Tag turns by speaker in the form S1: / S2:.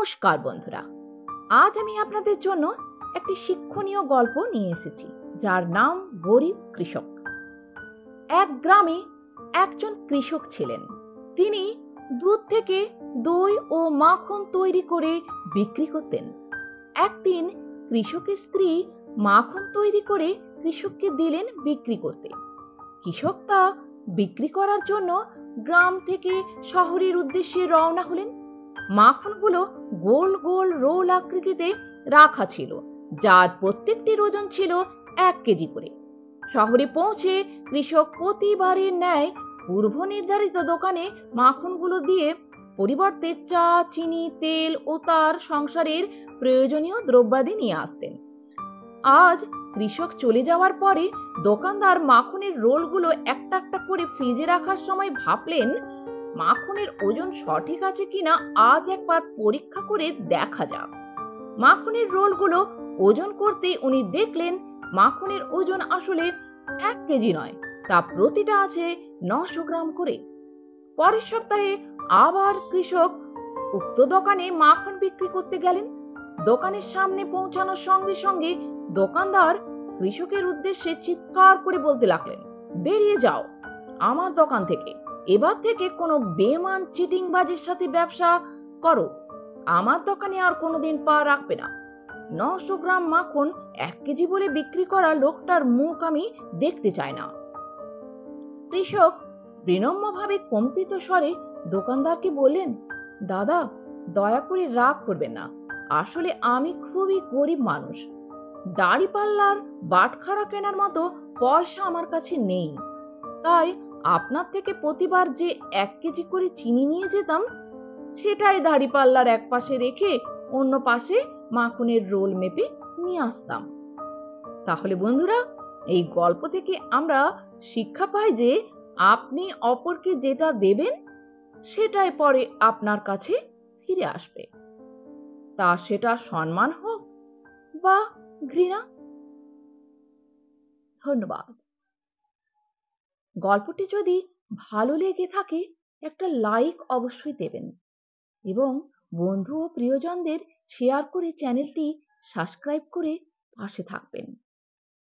S1: নমস্কার বন্ধুরা, আজ আমি আপনাদের জন্য একটি শিক্ষণীয় গল্প নিয়ে এসেছি যার নাম গরিব কৃষক। এক গ্রামে একজন কৃষক ছিলেন। তিনি দুধ থেকে দই ও মাখন তৈরি করে বিক্রি করতেন। একদিন কৃষকের স্ত্রী মাখন তৈরি করে কৃষককে দিলেন বিক্রি করতে। কৃষক তা বিক্রি করার জন্য গ্রাম থেকে শহরের উদ্দেশ্যে রওনা হলেন। মাখনগুলো গোল গোল রোল আকৃতিতে রাখা ছিল, যার প্রত্যেকটির ওজন ছিল 1 কেজি করে। শহরে পৌঁছে কৃষক প্রতিবারের ন্যায় পূর্ব নির্ধারিত দোকানে মাখনগুলো দিয়ে পরিবর্তে চা, চিনি, তেল ও তার সংসারের প্রয়োজনীয় দ্রব্যাদি নিয়ে আসতেন। আজ কৃষক চলে যাওয়ার পরে দোকানদার মাখনের রোলগুলো একটা একটা করে ফ্রিজে রাখার সময় ভাবলেন, মাখনের ওজন সঠিক আছে কিনা আজ একবার পরীক্ষা করে দেখা যাক। মাখনের রোলগুলো ওজন করতে উনি দেখলেন মাখনের ওজন আসলে 1 কেজি নয়, তা প্রতিটা আছে 900 গ্রাম করে। পরের সপ্তাহে আবার কৃষক উক্ত দোকানে মাখন বিক্রি করতে গেলেন। দোকানের সামনে পৌঁছানোর সঙ্গে সঙ্গে দোকানদার কৃষকের উদ্দেশ্যে চিৎকার করে বলতে লাগলেন, বেরিয়ে যাও আমার দোকান থেকে। এবার থেকে কোনো বেমান চিটিংবাজির সাথে ব্যবসা করো, আমার দোকানে আর কোনোদিন পা রাখবে না। 900 গ্রাম মাখন 1 কেজি বলে বিক্রি করা লোকটার মুখ আমি দেখতে চাই না। কৃষক বিনম্রভাবে কম্পিত স্বরে দোকানদারকে বললেন, দাদা, দয়া করে রাগ করবেন না, আসলে আমি খুবই গরিব মানুষ। দাড়িপাল্লার বাটখারা কেনার মতো পয়সা আমার কাছে নেই, তাই আপনার থেকে প্রতিবার যে 1 কেজি করে চিনি নিয়ে যেতাম, সেটাই দাড়িপাল্লার এক পাশে রেখে অন্য পাশে মাখনের রোল মেপে নিয়ে আসতাম। তাহলে বন্ধুরা, এই গল্প থেকে আমরা শিক্ষা পাই যে আপনি অপরকে যেটা দেবেন সেটাই পরে আপনার কাছে ফিরে আসবে, তা সেটা সম্মান হোক বা ঘৃণা। ধন্যবাদ। গল্পটি যদি ভালো লেগে থাকে একটা লাইক অবশ্যই দেবেন এবং বন্ধু ও প্রিয়জনদের শেয়ার করে চ্যানেলটি সাবস্ক্রাইব করে পাশে থাকবেন।